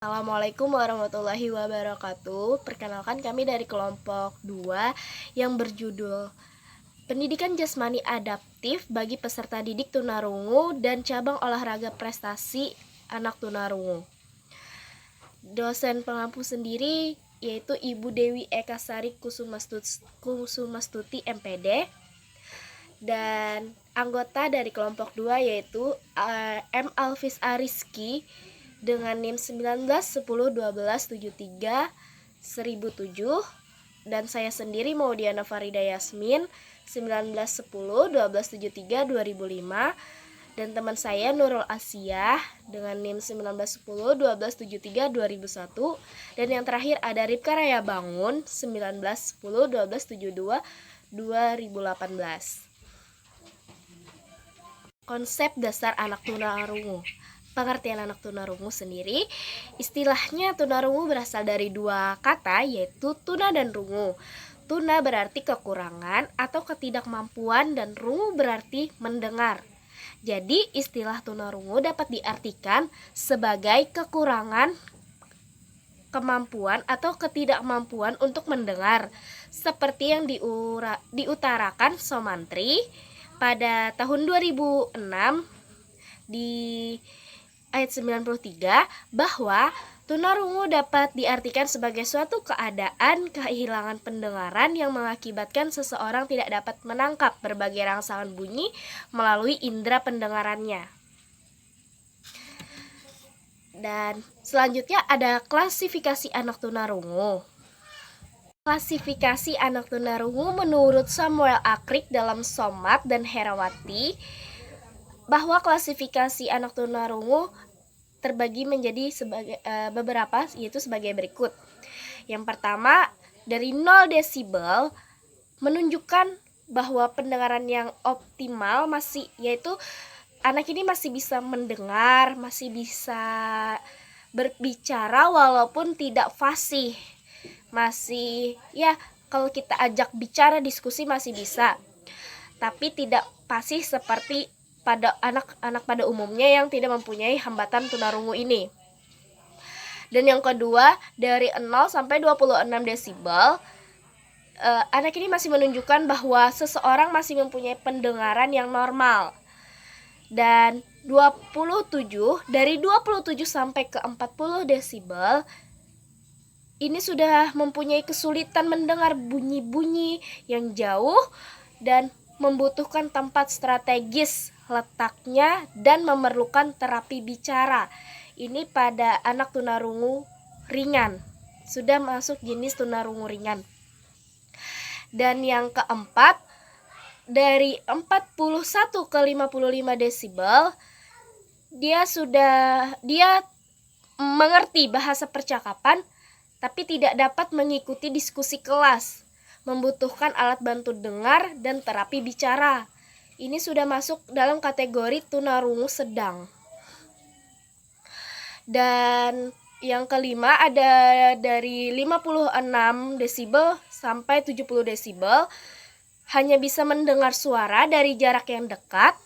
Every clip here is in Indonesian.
Assalamualaikum warahmatullahi wabarakatuh. Perkenalkan, kami dari kelompok 2 yang berjudul Pendidikan Jasmani Adaptif bagi peserta didik tunarungu dan cabang olahraga prestasi anak tunarungu. Dosen pengampu sendiri yaitu Ibu Dewi Eka Sari Kusumastuti MPD, dan anggota dari kelompok 2 yaitu M. Alvis Ariski dengan NIM 19 10 12 73 1007, dan saya sendiri Maudiana Farida Yasmin 19 10 12 73 2005, dan teman saya Nurul Asia dengan NIM 19 10 12 73 2001, dan yang terakhir ada Ripka Raya Bangun 19 10 12 72 2018. Konsep dasar anak tunarungu. Pengertian anak tunarungu sendiri, istilahnya tunarungu berasal dari dua kata, yaitu tuna dan rungu. Tuna berarti kekurangan atau ketidakmampuan, dan rungu berarti mendengar. Jadi istilah tunarungu dapat diartikan sebagai kekurangan kemampuan atau ketidakmampuan untuk mendengar, seperti yang diutarakan Somantri pada tahun 2006 di ayat 93, bahwa tunarungu dapat diartikan sebagai suatu keadaan kehilangan pendengaran yang mengakibatkan seseorang tidak dapat menangkap berbagai rangsangan bunyi melalui indera pendengarannya. Dan selanjutnya ada klasifikasi anak tunarungu. Klasifikasi anak tunarungu menurut Samuel Akrik dalam Somat dan Herawati, bahwa klasifikasi anak tunarungu terbagi menjadi beberapa, yaitu sebagai berikut. Yang pertama, dari 0 desibel menunjukkan bahwa pendengaran yang optimal yaitu anak ini masih bisa mendengar, masih bisa berbicara walaupun tidak fasih. Masih kalau kita ajak bicara diskusi masih bisa, tapi tidak fasih seperti pada anak-anak pada umumnya yang tidak mempunyai hambatan tunarungu ini. Dan yang kedua, dari 0 sampai 26 desibel, anak ini masih menunjukkan bahwa seseorang masih mempunyai pendengaran yang normal. Dan dari 27 sampai ke 40 desibel, ini sudah mempunyai kesulitan mendengar bunyi-bunyi yang jauh dan membutuhkan tempat strategis letaknya dan memerlukan terapi bicara. Ini pada anak tunarungu ringan, sudah masuk jenis tunarungu ringan. Dan yang keempat, dari 41 ke 55 desibel, dia mengerti bahasa percakapan tapi tidak dapat mengikuti diskusi kelas, membutuhkan alat bantu dengar dan terapi bicara. Ini sudah masuk dalam kategori tunarungu sedang. Dan yang kelima, ada dari 56 desibel sampai 70 desibel, hanya bisa mendengar suara dari jarak yang dekat,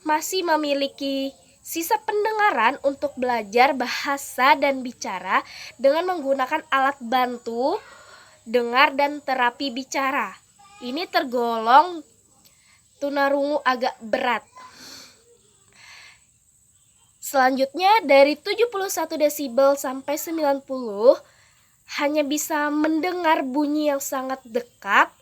masih memiliki sisa pendengaran untuk belajar bahasa dan bicara dengan menggunakan alat bantu dengar dan terapi bicara. Ini tergolong tunarungu agak berat. Selanjutnya, dari 71 desibel sampai 90 hanya bisa mendengar bunyi yang sangat dekat,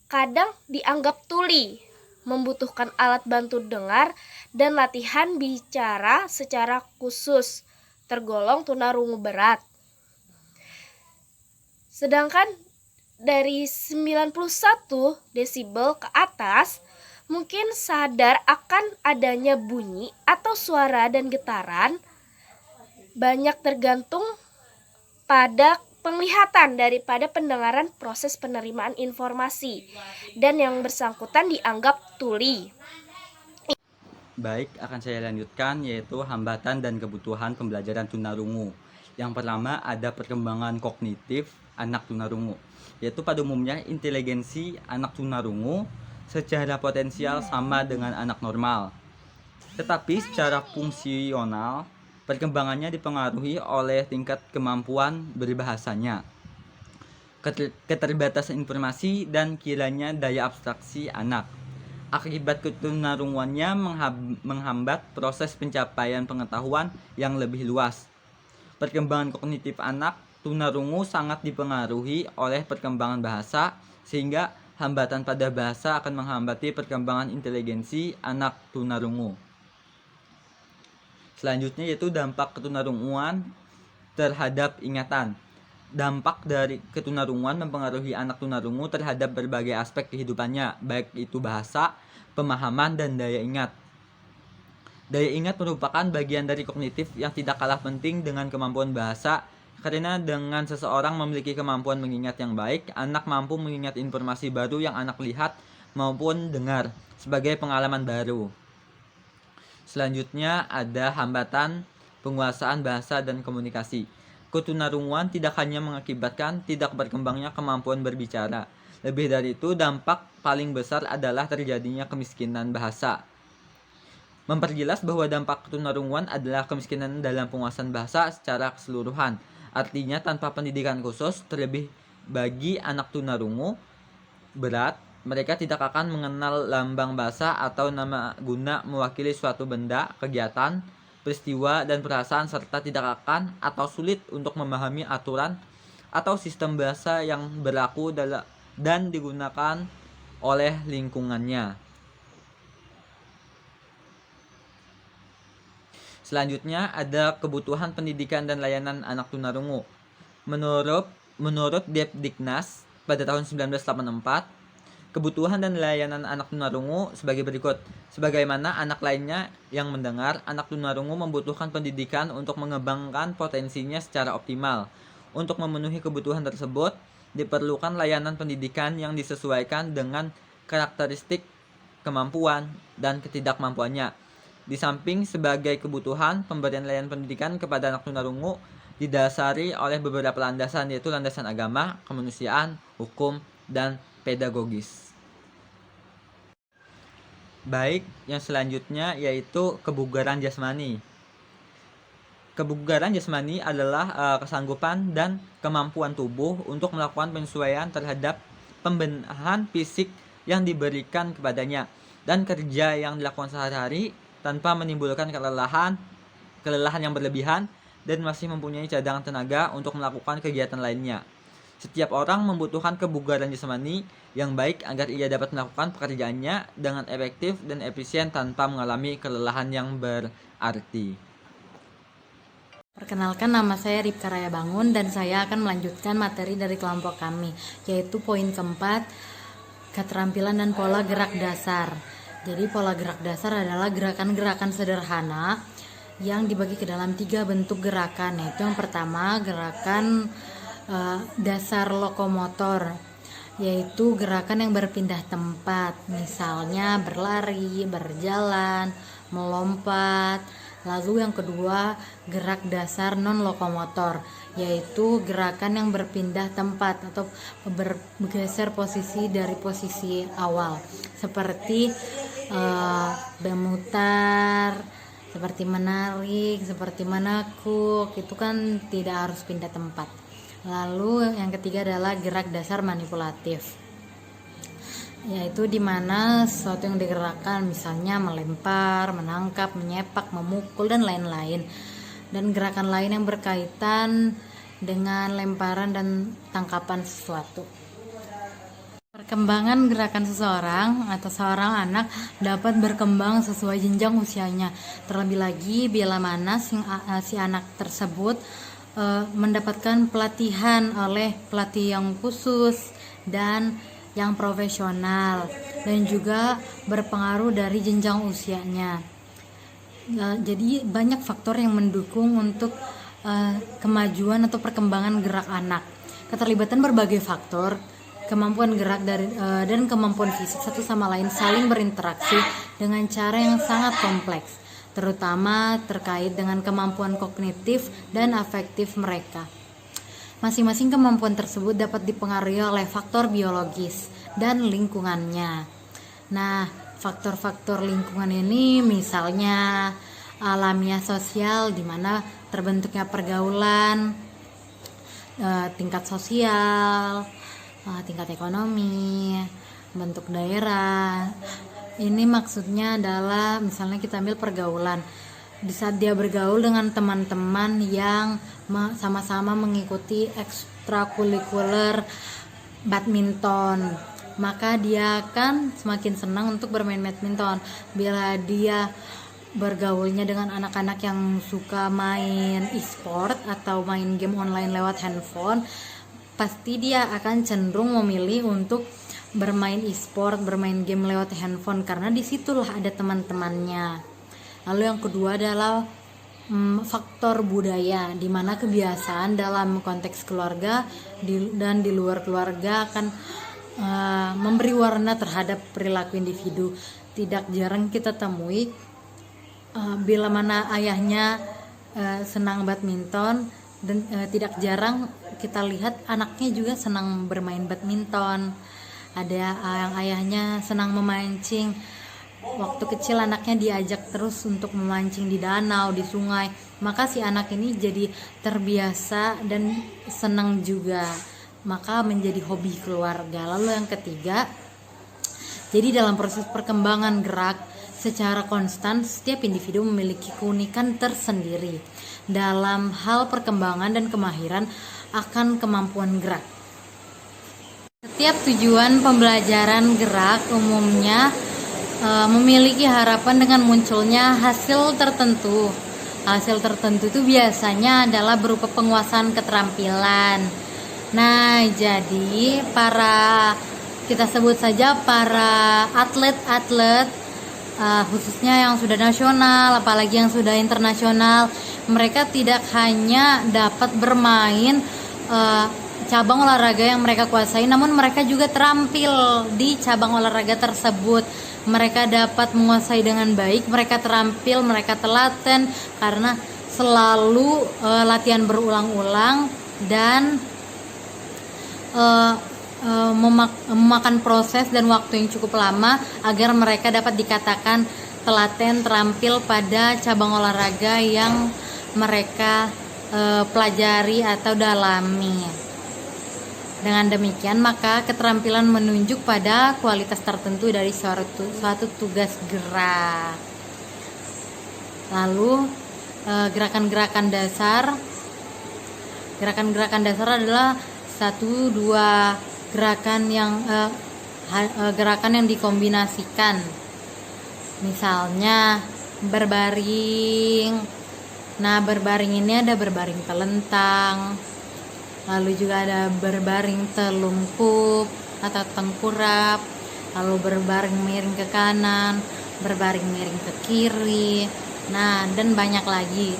kadang dianggap tuli, membutuhkan alat bantu dengar dan latihan bicara secara khusus, tergolong tunarungu berat. Sedangkan dari 91 desibel ke atas mungkin sadar akan adanya bunyi atau suara dan getaran, banyak tergantung pada penglihatan daripada pendengaran proses penerimaan informasi, dan yang bersangkutan dianggap tuli. Baik, akan saya lanjutkan, yaitu hambatan dan kebutuhan pembelajaran tunarungu. Yang pertama, ada perkembangan kognitif anak tunarungu, yaitu pada umumnya inteligensi anak tunarungu secara potensial sama dengan anak normal, tetapi secara fungsional Perkembangannya dipengaruhi oleh tingkat kemampuan berbahasanya, keterbatasan informasi, dan kiranya daya abstraksi anak. Akibat ketunarunguannya menghambat proses pencapaian pengetahuan yang lebih luas. Perkembangan kognitif anak tunarungu sangat dipengaruhi oleh perkembangan bahasa, sehingga hambatan pada bahasa akan menghambati perkembangan inteligensi anak tunarungu. Selanjutnya yaitu dampak ketunarunguan terhadap ingatan. Dampak dari ketunarunguan mempengaruhi anak tunarungu terhadap berbagai aspek kehidupannya, baik itu bahasa, pemahaman, dan daya ingat. Daya ingat merupakan bagian dari kognitif yang tidak kalah penting dengan kemampuan bahasa, karena dengan seseorang memiliki kemampuan mengingat yang baik, anak mampu mengingat informasi baru yang anak lihat maupun dengar sebagai pengalaman baru. Selanjutnya ada hambatan penguasaan bahasa dan komunikasi. Ketunarunguan tidak hanya mengakibatkan tidak berkembangnya kemampuan berbicara. Lebih dari itu, dampak paling besar adalah terjadinya kemiskinan bahasa. Memperjelas bahwa dampak ketunarunguan adalah kemiskinan dalam penguasaan bahasa secara keseluruhan. Artinya tanpa pendidikan khusus, terlebih bagi anak tunarungu berat, mereka tidak akan mengenal lambang bahasa atau nama guna mewakili suatu benda, kegiatan, peristiwa, dan perasaan, serta tidak akan atau sulit untuk memahami aturan atau sistem bahasa yang berlaku dan digunakan oleh lingkungannya. Selanjutnya ada kebutuhan pendidikan dan layanan anak tunarungu. Menurut Depdiknas pada tahun 1984, kebutuhan dan layanan anak tunarungu sebagai berikut. Sebagaimana anak lainnya yang mendengar, anak tunarungu membutuhkan pendidikan untuk mengembangkan potensinya secara optimal. Untuk memenuhi kebutuhan tersebut, diperlukan layanan pendidikan yang disesuaikan dengan karakteristik kemampuan dan ketidakmampuannya. Di samping sebagai kebutuhan, pemberian layanan pendidikan kepada anak tunarungu didasari oleh beberapa landasan, yaitu landasan agama, kemanusiaan, hukum, dan pedagogis. Baik, yang selanjutnya yaitu kebugaran jasmani. Kebugaran jasmani adalah kesanggupan dan kemampuan tubuh untuk melakukan penyesuaian terhadap pembenahan fisik yang diberikan kepadanya dan kerja yang dilakukan sehari-hari tanpa menimbulkan kelelahan yang berlebihan dan masih mempunyai cadangan tenaga untuk melakukan kegiatan lainnya. Setiap orang membutuhkan kebugaran jasmani yang baik agar ia dapat melakukan pekerjaannya dengan efektif dan efisien tanpa mengalami kelelahan yang berarti. Perkenalkan, nama saya Ripka Raya Bangun dan saya akan melanjutkan materi dari kelompok kami, yaitu poin keempat, keterampilan dan pola gerak dasar. Jadi pola gerak dasar adalah gerakan-gerakan sederhana yang dibagi ke dalam 3 bentuk gerakan, yaitu yang pertama gerakan dasar lokomotor, yaitu gerakan yang berpindah tempat, misalnya berlari, berjalan, melompat. Lalu yang kedua gerak dasar non lokomotor, yaitu gerakan yang berpindah tempat atau bergeser posisi dari posisi awal, seperti memutar, seperti menarik, seperti menakuk, itu kan tidak harus pindah tempat. Lalu yang ketiga adalah gerak dasar manipulatif, yaitu dimana sesuatu yang digerakkan, misalnya melempar, menangkap, menyepak, memukul, dan lain-lain. Dan gerakan lain yang berkaitan dengan lemparan dan tangkapan sesuatu. Perkembangan gerakan seseorang atau seorang anak dapat berkembang sesuai jenjang usianya. Terlebih lagi bila mana si anak tersebut mendapatkan pelatihan oleh pelatih yang khusus dan yang profesional, dan juga berpengaruh dari jenjang usianya. Jadi banyak faktor yang mendukung untuk kemajuan atau perkembangan gerak anak. Keterlibatan berbagai faktor, kemampuan gerak dan kemampuan fisik satu sama lain saling berinteraksi dengan cara yang sangat kompleks, terutama terkait dengan kemampuan kognitif dan afektif mereka. Masing-masing kemampuan tersebut dapat dipengaruhi oleh faktor biologis dan lingkungannya. Nah, faktor-faktor lingkungan ini misalnya alamiah sosial di mana terbentuknya pergaulan, tingkat sosial, tingkat ekonomi, bentuk daerah. Ini maksudnya adalah misalnya kita ambil pergaulan. Di saat dia bergaul dengan teman-teman yang sama-sama mengikuti ekstrakurikuler badminton, maka dia akan semakin senang untuk bermain badminton. Bila dia bergaulnya dengan anak-anak yang suka main e-sport atau main game online lewat handphone, pasti dia akan cenderung memilih untuk bermain e-sport, bermain game lewat handphone, karena disitulah ada teman-temannya. Lalu yang kedua adalah faktor budaya, di mana kebiasaan dalam konteks keluarga dan di luar keluarga akan memberi warna terhadap perilaku individu. Tidak jarang kita temui bila mana ayahnya senang badminton, dan tidak jarang kita lihat anaknya juga senang bermain badminton. Ada yang ayahnya senang memancing, waktu kecil anaknya diajak terus untuk memancing di danau, di sungai, maka si anak ini jadi terbiasa dan senang juga, maka menjadi hobi keluarga. Lalu yang ketiga, jadi dalam proses perkembangan gerak secara konstan, setiap individu memiliki keunikan tersendiri dalam hal perkembangan dan kemahiran akan kemampuan gerak. Setiap tujuan pembelajaran gerak umumnya memiliki harapan dengan munculnya hasil tertentu. Hasil tertentu itu biasanya adalah berupa penguasaan keterampilan. Nah, jadi kita sebut saja para atlet-atlet, khususnya yang sudah nasional, apalagi yang sudah internasional, mereka tidak hanya dapat bermain cabang olahraga yang mereka kuasai, namun mereka juga terampil di cabang olahraga tersebut. Mereka dapat menguasai dengan baik, mereka terampil, mereka telaten karena selalu latihan berulang-ulang dan memakan proses dan waktu yang cukup lama agar mereka dapat dikatakan telaten, terampil pada cabang olahraga yang mereka pelajari atau dalami. Dengan demikian, maka keterampilan menunjuk pada kualitas tertentu dari suatu tugas gerak. Lalu gerakan-gerakan dasar. Gerakan-gerakan dasar adalah 1-2 gerakan yang dikombinasikan. Misalnya berbaring. Nah, berbaring ini ada berbaring telentang, lalu juga ada berbaring telungkup atau tengkurap, lalu berbaring miring ke kanan, berbaring miring ke kiri, nah dan banyak lagi.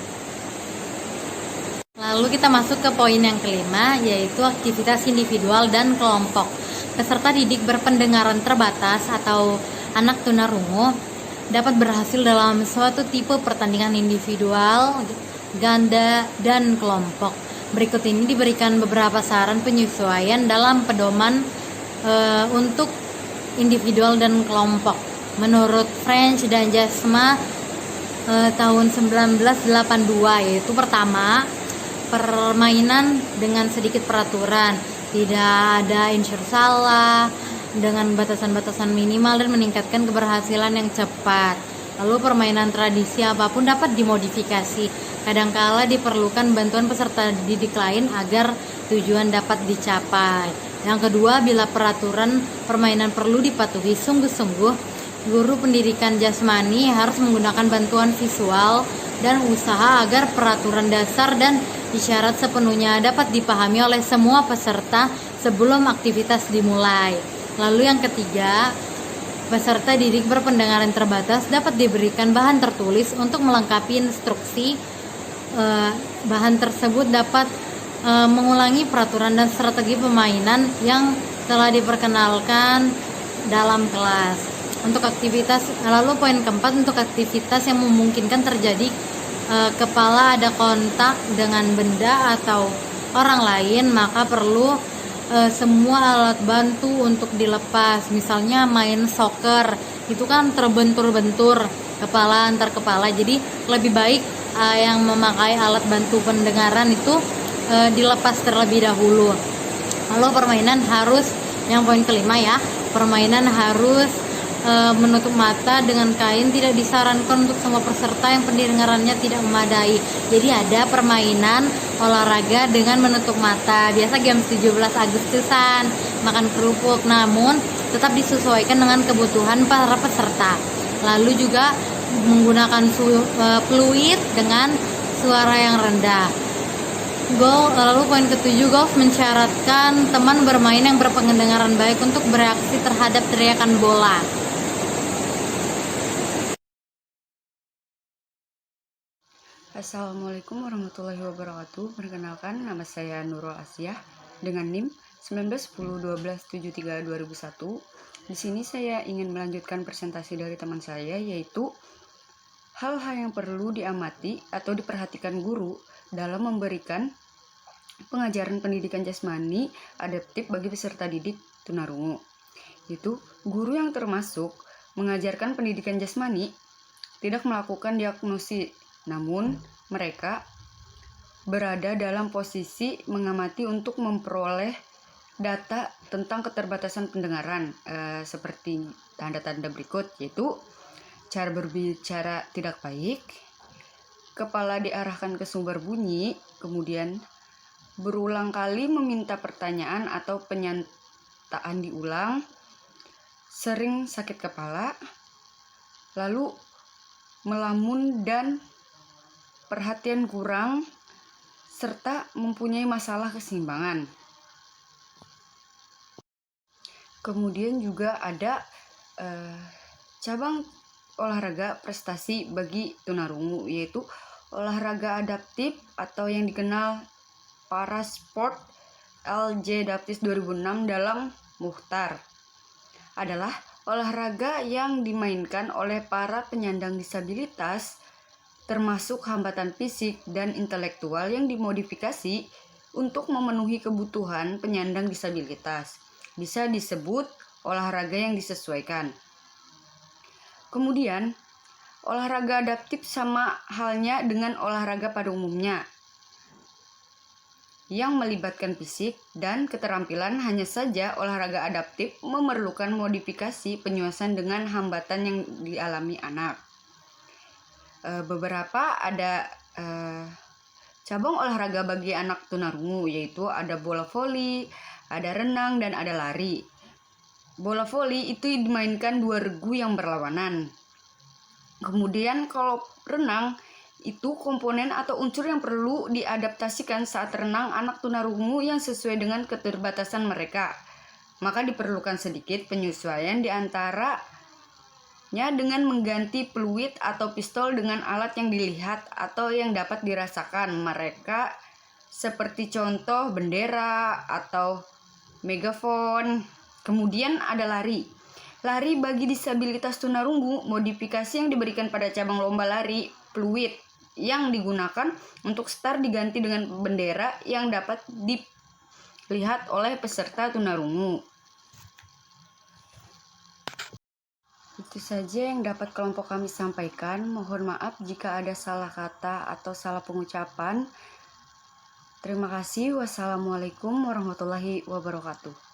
Lalu kita masuk ke poin yang kelima, yaitu aktivitas individual dan kelompok. Peserta didik berpendengaran terbatas atau anak tunarungu dapat berhasil dalam suatu tipe pertandingan individual, ganda, dan kelompok. Berikut ini diberikan beberapa saran penyesuaian dalam pedoman untuk individual dan kelompok. Menurut French dan Jasma tahun 1982, yaitu pertama, permainan dengan sedikit peraturan, tidak ada insur salah, dengan batasan-batasan minimal dan meningkatkan keberhasilan yang cepat. Lalu permainan tradisi apapun dapat dimodifikasi. Kadangkala diperlukan bantuan peserta didik lain agar tujuan dapat dicapai. Yang kedua, bila peraturan permainan perlu dipatuhi sungguh-sungguh, guru pendidikan jasmani harus menggunakan bantuan visual dan usaha agar peraturan dasar dan isyarat sepenuhnya dapat dipahami oleh semua peserta sebelum aktivitas dimulai. Lalu yang ketiga, peserta didik berpendengaran terbatas dapat diberikan bahan tertulis untuk melengkapi instruksi. Bahan tersebut dapat mengulangi peraturan dan strategi permainan yang telah diperkenalkan dalam kelas. Untuk aktivitas, lalu poin keempat, untuk aktivitas yang memungkinkan terjadi kepala ada kontak dengan benda atau orang lain, maka perlu semua alat bantu untuk dilepas. Misalnya main soccer, itu kan terbentur-bentur. kepala antar kepala. Jadi lebih baik yang memakai alat bantu pendengaran itu dilepas terlebih dahulu. Lalu permainan harus, yang poin kelima ya, permainan harus menutup mata dengan kain. Tidak disarankan untuk semua peserta yang pendengarannya tidak memadai. Jadi ada permainan olahraga dengan menutup mata. Biasa jam 17 Agustusan makan kerupuk, namun tetap disesuaikan dengan kebutuhan para peserta. Lalu juga menggunakan fluid dengan suara yang rendah. Lalu poin ketujuh, golf mensyaratkan teman bermain yang berpendengaran baik untuk bereaksi terhadap teriakan bola. Assalamualaikum warahmatullahi wabarakatuh. Perkenalkan, nama saya Nurul Asyah dengan NIM 191012732001. Di sini saya ingin melanjutkan presentasi dari teman saya, yaitu hal-hal yang perlu diamati atau diperhatikan guru dalam memberikan pengajaran pendidikan jasmani adaptif bagi peserta didik tunarungu. Yaitu guru yang termasuk mengajarkan pendidikan jasmani tidak melakukan diagnosis, namun mereka berada dalam posisi mengamati untuk memperoleh data tentang keterbatasan pendengaran, seperti tanda-tanda berikut, yaitu cara berbicara tidak baik, kepala diarahkan ke sumber bunyi, kemudian berulang kali meminta pertanyaan atau penyataan diulang, sering sakit kepala, lalu melamun dan perhatian kurang, serta mempunyai masalah keseimbangan. Kemudian juga ada cabang olahraga prestasi bagi tunarungu, yaitu olahraga adaptif atau yang dikenal para sport LJ Daptis 2006 dalam Mukhtar. Adalah olahraga yang dimainkan oleh para penyandang disabilitas, termasuk hambatan fisik dan intelektual yang dimodifikasi untuk memenuhi kebutuhan penyandang disabilitas. Bisa disebut olahraga yang disesuaikan. Kemudian, olahraga adaptif sama halnya dengan olahraga pada umumnya, yang melibatkan fisik dan keterampilan. Hanya saja olahraga adaptif memerlukan modifikasi penyesuaian dengan hambatan yang dialami anak. Beberapa ada cabang olahraga bagi anak tunarungu, yaitu ada bola voli, ada renang, dan ada lari. Bola voli itu dimainkan dua regu yang berlawanan. Kemudian kalau renang itu komponen atau unsur yang perlu diadaptasikan saat renang anak tunarungu yang sesuai dengan keterbatasan mereka. Maka diperlukan sedikit penyesuaian di antaranya dengan mengganti peluit atau pistol dengan alat yang dilihat atau yang dapat dirasakan mereka, seperti contoh bendera atau megafon. Kemudian ada lari. Lari bagi disabilitas tunarungu, modifikasi yang diberikan pada cabang lomba lari, peluit yang digunakan untuk start diganti dengan bendera yang dapat dilihat oleh peserta tunarungu. Itu saja yang dapat kelompok kami sampaikan. Mohon maaf jika ada salah kata atau salah pengucapan. Terima kasih. Wassalamualaikum warahmatullahi wabarakatuh.